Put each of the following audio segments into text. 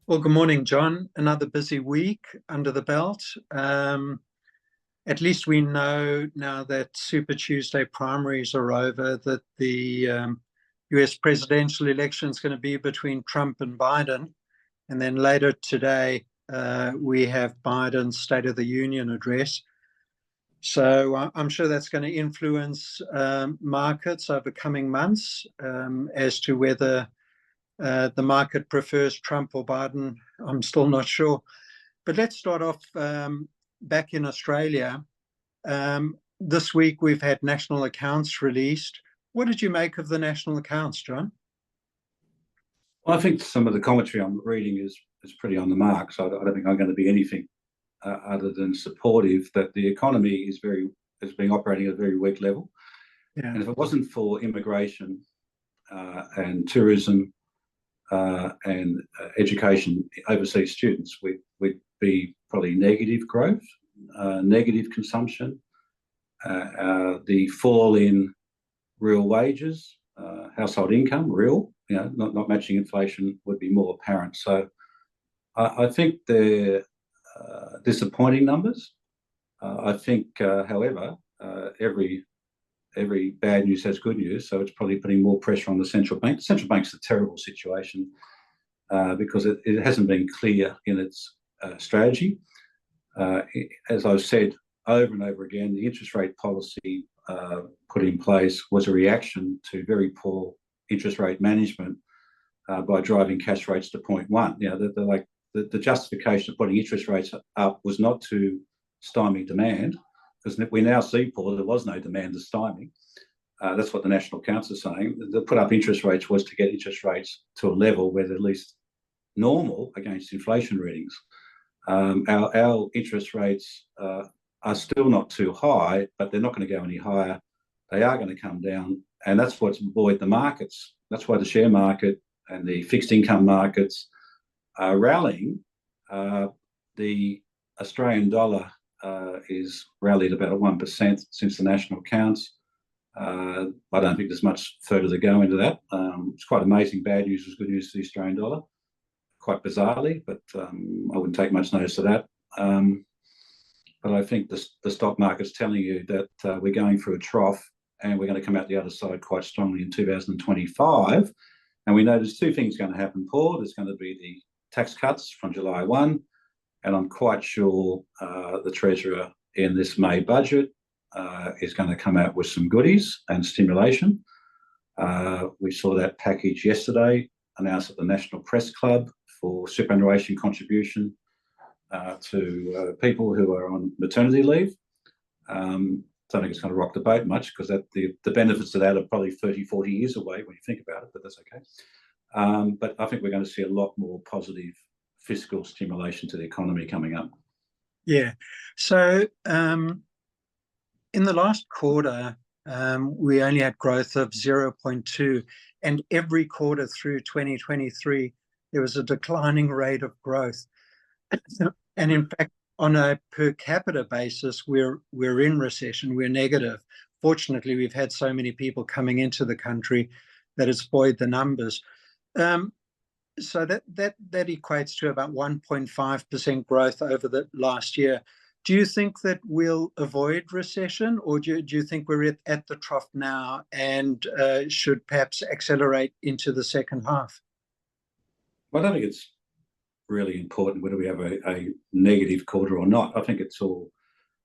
Well, good morning, John. Another busy week under the belt. At least we know now that Super Tuesday primaries are over, that the US presidential election is going to be between Trump and Biden. And then later today, we have Biden's State of the Union address. So I'm sure that's going to influence markets over coming months as to whether the market prefers Trump or Biden. I'm still not sure. But let's start off back in Australia. This week we've had national accounts released. What did you make of the national accounts, John? Well, I think some of the commentary I'm reading is pretty on the mark, so I don't think I'm going to be anything other than supportive that the economy is being operating at a very weak level. Yeah. And if it wasn't for immigration and tourism and education, overseas students, we'd be probably negative growth, negative consumption, the fall in real wages, household income, not matching inflation would be more apparent. So I think they're disappointing numbers. I think, however, every bad news has good news, so it's probably putting more pressure on the central bank. The central bank's a terrible situation because it hasn't been clear in its strategy. As I've said over and over again, the interest rate policy put in place was a reaction to very poor interest rate management by driving cash rates to 0.1. The justification of putting interest rates up was not to stymie demand, because we now see, Paul, there was no demand to stymie. That's what the national accounts are saying. The put up interest rates was to get interest rates to a level where they're at least normal against inflation readings. Our interest rates are still not too high, but they're not going to go any higher. They are going to come down, and that's what's buoyed the markets. That's why the share market and the fixed income markets are rallying. The Australian dollar is rallied about 1% since the national accounts. I don't think there's much further to go into that. It's quite amazing. Bad news is good news for the Australian dollar, quite bizarrely, but I wouldn't take much notice of that. But I think the stock market's telling you that we're going through a trough and we're going to come out the other side quite strongly in 2025. And we know there's two things going to happen, Paul. There's going to be the tax cuts from July 1, and I'm quite sure the Treasurer in this May budget is going to come out with some goodies and stimulation. We saw that package yesterday announced at the National Press Club for superannuation contribution to people who are on maternity leave. Don't think it's going to rock the boat much, because the benefits of that are probably 30, 40 years away when you think about it, but that's okay. But I think we're going to see a lot more positive fiscal stimulation to the economy coming up. Yeah. So in the last quarter, we only had growth of 0.2, and every quarter through 2023, there was a declining rate of growth. And in fact, on a per capita basis, we're in recession, we're negative. Fortunately, we've had so many people coming into the country that it's buoyed the numbers. So that equates to about 1.5% growth over the last year. Do you think that we'll avoid recession, or do you think we're at the trough now and should perhaps accelerate into the second half? Well, I don't think it's really important whether we have a negative quarter or not. I think it's all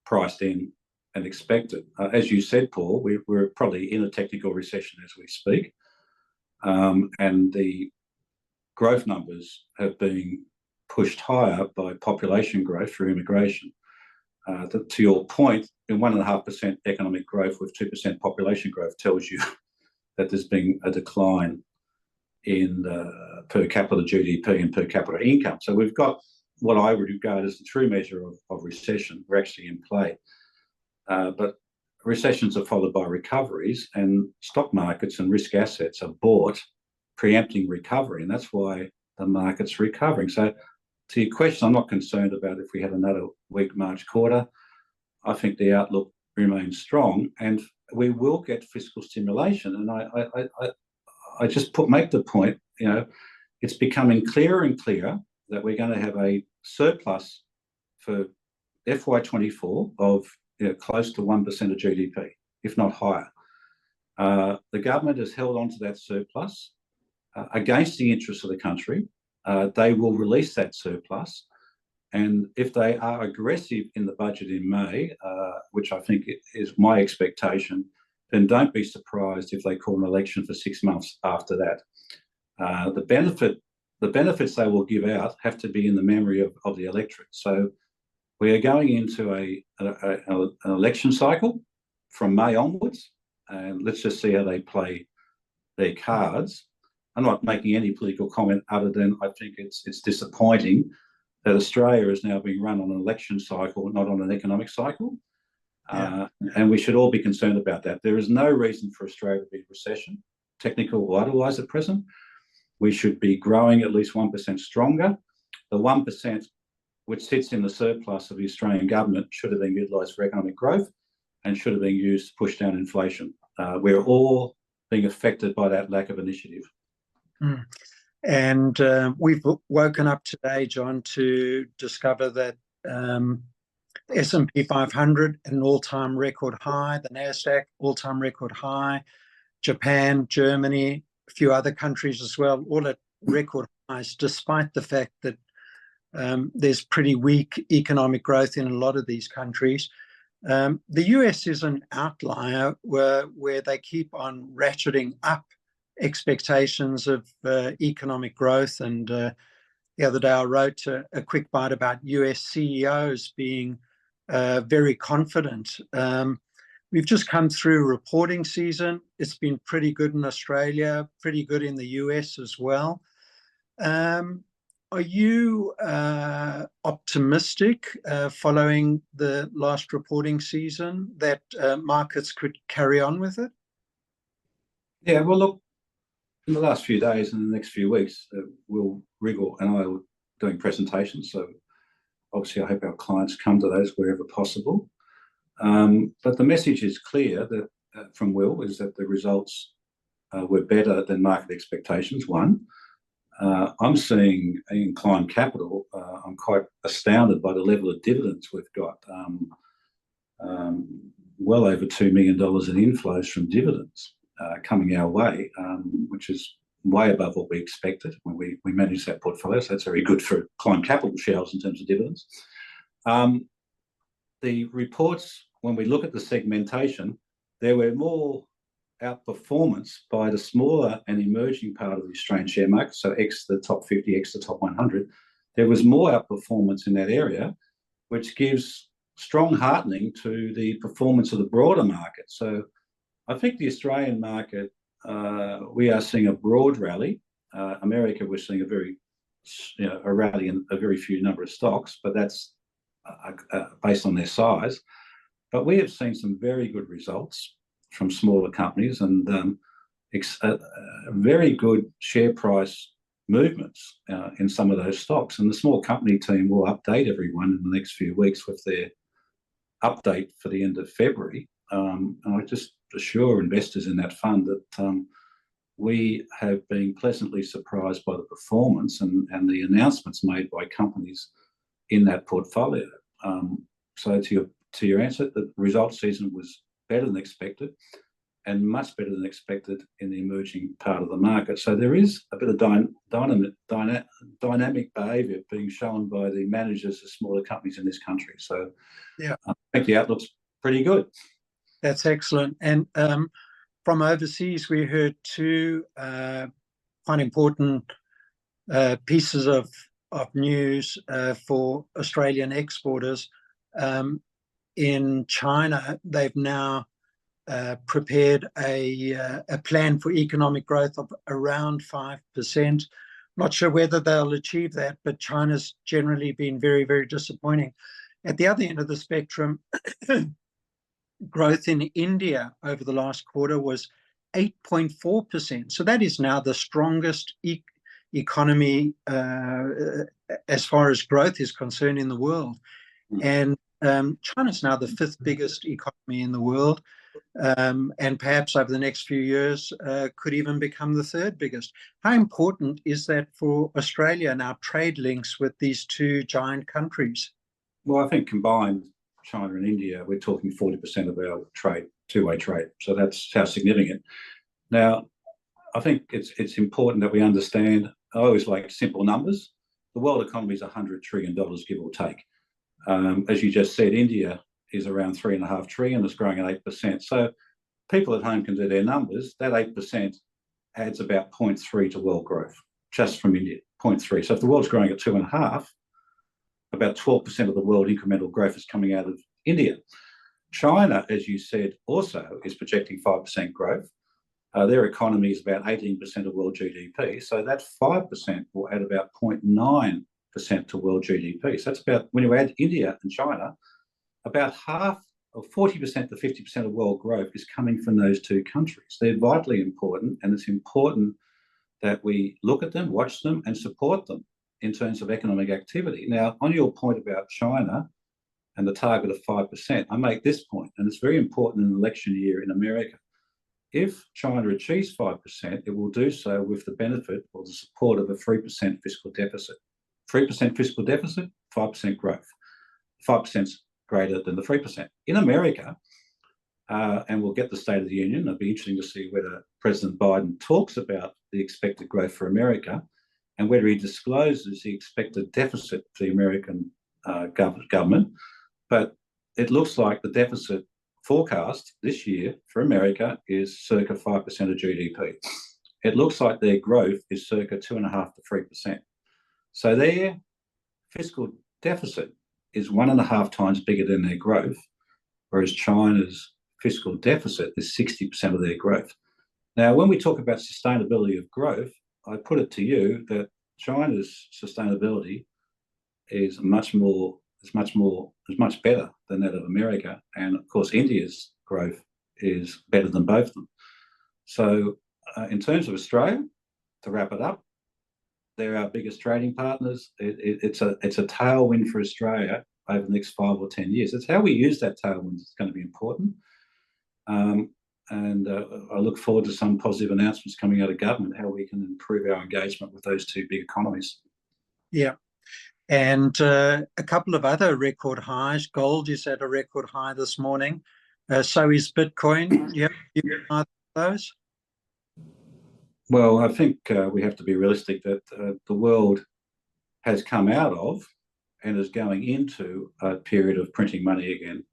priced in and expected. As you said, Paul, we're probably in a technical recession as we speak, and the growth numbers have been pushed higher by population growth through immigration. To your point, in 1.5% economic growth with 2% population growth tells you that there's been a decline in per capita GDP and per capita income. So we've got what I would regard as the true measure of recession. We're actually in play. But recessions are followed by recoveries, and stock markets and risk assets are bought preempting recovery, and that's why the market's recovering. So to your question, I'm not concerned about if we had another weak March quarter. I think the outlook remains strong, and we will get fiscal stimulation. And I just make the point, it's becoming clearer and clearer that we're going to have a surplus for FY24 of close to 1% of GDP, if not higher. The government has held on to that surplus against the interests of the country. They will release that surplus. And if they are aggressive in the budget in May, which I think is my expectation, then don't be surprised if they call an election for 6 months after that. The benefits they will give out have to be in the memory of the electorate. So we are going into an election cycle from May onwards, and let's just see how they play their cards. I'm not making any political comment other than I think it's disappointing that Australia is now being run on an election cycle, not on an economic cycle. Yeah. And we should all be concerned about that. There is no reason for Australia to be in recession, technical or otherwise at present. We should be growing at least 1% stronger. The 1% which sits in the surplus of the Australian government should have been utilised for economic growth and should have been used to push down inflation. We're all being affected by that lack of initiative. Mm. And we've woken up today, John, to discover that S&P 500 at an all-time record high, the NASDAQ all-time record high, Japan, Germany, a few other countries as well, all at record highs, despite the fact that there's pretty weak economic growth in a lot of these countries. The US is an outlier where they keep on ratcheting up expectations of economic growth. And the other day I wrote a quick bite about US CEOs being very confident. We've just come through reporting season. It's been pretty good in Australia, pretty good in the US as well. Are you optimistic following the last reporting season that markets could carry on with it? Yeah, well, look, in the last few days and the next few weeks, Will Wriggle and I are doing presentations. So obviously I hope our clients come to those wherever possible. But the message is clear that from Will is that the results were better than market expectations, one. I'm seeing in client capital, I'm quite astounded by the level of dividends we've got. Well over $2 million in inflows from dividends coming our way, which is way above what we expected when we managed that portfolio. So that's very good for client capital shares in terms of dividends. The reports, when we look at the segmentation, there were more outperformance by the smaller and emerging part of the Australian share market, so X the top 50, X the top 100. There was more outperformance in that area, which gives strong heartening to the performance of the broader market. So I think the Australian market, we are seeing a broad rally. America, we're seeing a rally in a very few number of stocks, but that's based on their size. But we have seen some very good results from smaller companies and very good share price movements in some of those stocks. And the small company team will update everyone in the next few weeks with their update for the end of February. And I just assure investors in that fund that we have been pleasantly surprised by the performance and the announcements made by companies in that portfolio. So to your answer, the result season was better than expected and much better than expected in the emerging part of the market. So there is a bit of dynamic behaviour being shown by the managers of smaller companies in this country. So yeah, I think the outlook's pretty good. That's excellent. And from overseas, we heard two quite important pieces of news for Australian exporters. In China, they've now prepared a plan for economic growth of around 5%. Not sure whether they'll achieve that, but China's generally been very, very disappointing. At the other end of the spectrum, growth in India over the last quarter was 8.4%. So that is now the strongest economy as far as growth is concerned in the world. And China's now the fifth biggest economy in the world. and perhaps over the next few years could even become the third biggest. How important is that for Australia and our trade links with these two giant countries? Well, I think combined, China and India, we're talking 40% of our trade, two-way trade. So that's how significant. Now, I think it's important that we understand, I always like simple numbers. The world economy is $100 trillion, give or take. As you just said, India is around $3.5 trillion, it's growing at 8%. So people at home can do their numbers. That 8% adds about 0.3 to world growth, just from India, 0.3. So if the world's growing at 2.5, about 12% of the world incremental growth is coming out of India. China, as you said, also is projecting 5% growth. Their economy is about 18% of world GDP. So that 5% will add about 0.9% to world GDP. So that's about, when you add India and China, about half of 40% to 50% of world growth is coming from those two countries. They're vitally important, and it's important that we look at them, watch them, and support them in terms of economic activity. Now, on your point about China and the target of 5%, I make this point, and it's very important in an election year in America. If China achieves 5%, it will do so with the benefit or the support of a 3% fiscal deficit. 3% fiscal deficit, 5% growth. 5% is greater than the 3%. In America, and we'll get the State of the Union, it'll be interesting to see whether President Biden talks about the expected growth for America and whether he discloses the expected deficit for the American government. But it looks like the deficit forecast this year for America is circa 5% of GDP. It looks like their growth is circa 2.5 to 3%. So their fiscal deficit is 1.5 times bigger than their growth, whereas China's fiscal deficit is 60% of their growth. Now, when we talk about sustainability of growth, I put it to you that China's sustainability is much better than that of America, and of course India's growth is better than both of them. So in terms of Australia, to wrap it up, they're our biggest trading partners. It's a tailwind for Australia over the next 5 or 10 years. It's how we use that tailwind that's going to be important. I look forward to some positive announcements coming out of government, how we can improve our engagement with those two big economies. Yeah. And a couple of other record highs. Gold is at a record high this morning. So is Bitcoin. You have those? Well, I think we have to be realistic that the world has come out of and is going into a period of printing money again.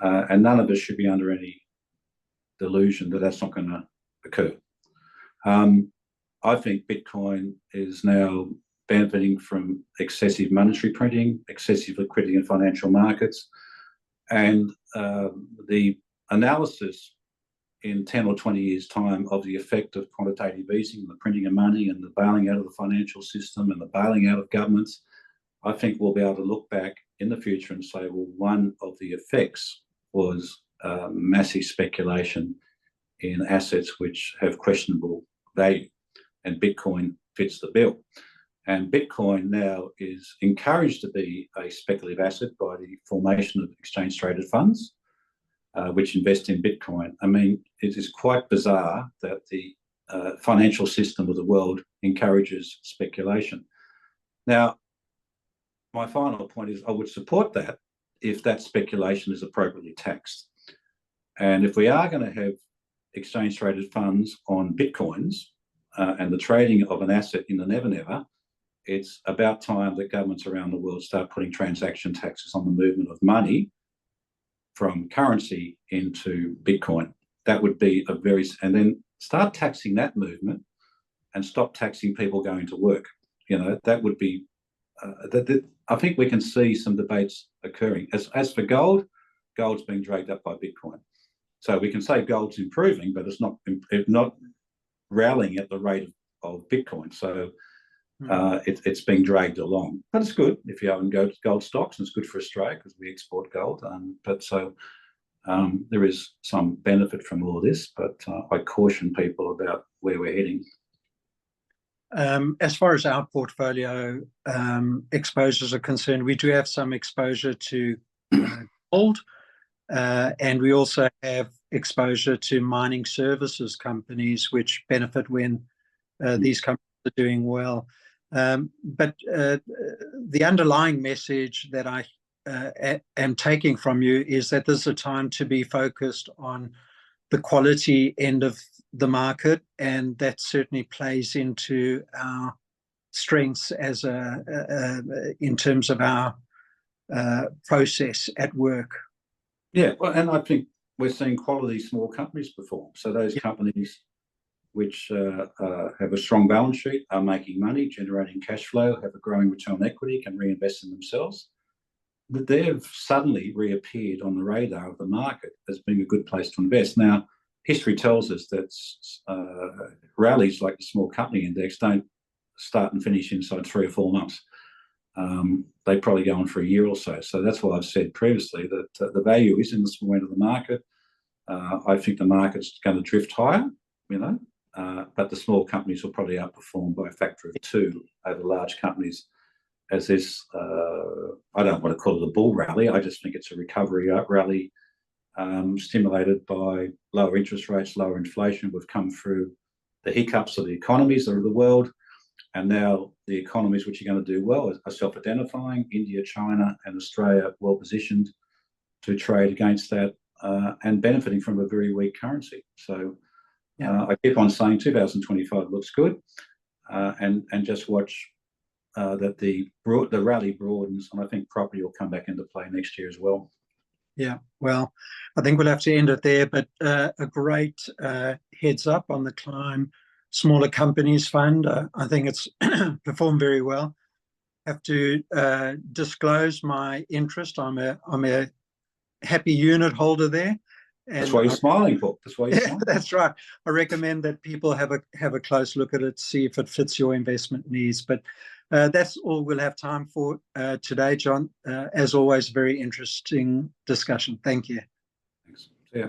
And none of us should be under any delusion that that's not going to occur. I think Bitcoin is now benefiting from excessive monetary printing, excessive liquidity in financial markets, and the analysis in 10 or 20 years' time of the effect of quantitative easing, the printing of money and the bailing out of the financial system and the bailing out of governments, I think we'll be able to look back in the future and say, well, one of the effects was massive speculation in assets which have questionable value, and Bitcoin fits the bill. And Bitcoin now is encouraged to be a speculative asset by the formation of exchange-traded funds, which invest in Bitcoin. I mean, it is quite bizarre that the financial system of the world encourages speculation. Now, my final point is I would support that if that speculation is appropriately taxed. And if we are going to have exchange-traded funds on Bitcoins and the trading of an asset in the never-never, it's about time that governments around the world start putting transaction taxes on the movement of money from currency into Bitcoin. That would be and then start taxing that movement and stop taxing people going to work. You know, that would be, I think we can see some debates occurring. As for gold, gold's being dragged up by Bitcoin. So we can say gold's improving, but it's not rallying at the rate of Bitcoin. So it's being dragged along, but it's good if you own gold stocks, and it's good for Australia because we export gold. There is some benefit from all this, but I caution people about where we're heading. As far as our portfolio exposures are concerned, we do have some exposure to gold, and we also have exposure to mining services companies, which benefit when these companies are doing well. But the underlying message that I am taking from you is that this is a time to be focused on the quality end of the market, and that certainly plays into our strengths as in terms of our process at work. Yeah, well, and I think we're seeing quality small companies perform. So those companies which have a strong balance sheet, are making money, generating cash flow, have a growing return on equity, can reinvest in themselves, they've suddenly reappeared on the radar of the market as being a good place to invest. Now, history tells us that rallies like the small company index don't start and finish inside 3 or 4 months. They probably go on for a year or so. So that's why I've said previously that the value is in the small end of the market. I think the market's going to drift higher, but the small companies will probably outperform by a factor of 2 over large companies, as this, I don't want to call it a bull rally, I just think it's a recovery rally stimulated by lower interest rates, lower inflation. We've come through the hiccups of the economies of the world, and now the economies which are going to do well are self-identifying. India, China and Australia well positioned to trade against that and benefiting from a very weak currency. So I keep on saying 2025 looks good, and just watch that the rally broadens, and I think property will come back into play next year as well. Yeah, well, I think we'll have to end it there, but a great heads up on the Climb Smaller Companies Fund. I think it's performed very well. Have to disclose my interest. I'm a happy unit holder there. And that's why you're smiling, Paul. That's why you're smiling. That's right. I recommend that people have a close look at it, see if it fits your investment needs. But that's all we'll have time for today, John. As always, very interesting discussion. Thank you. Thanks. See ya.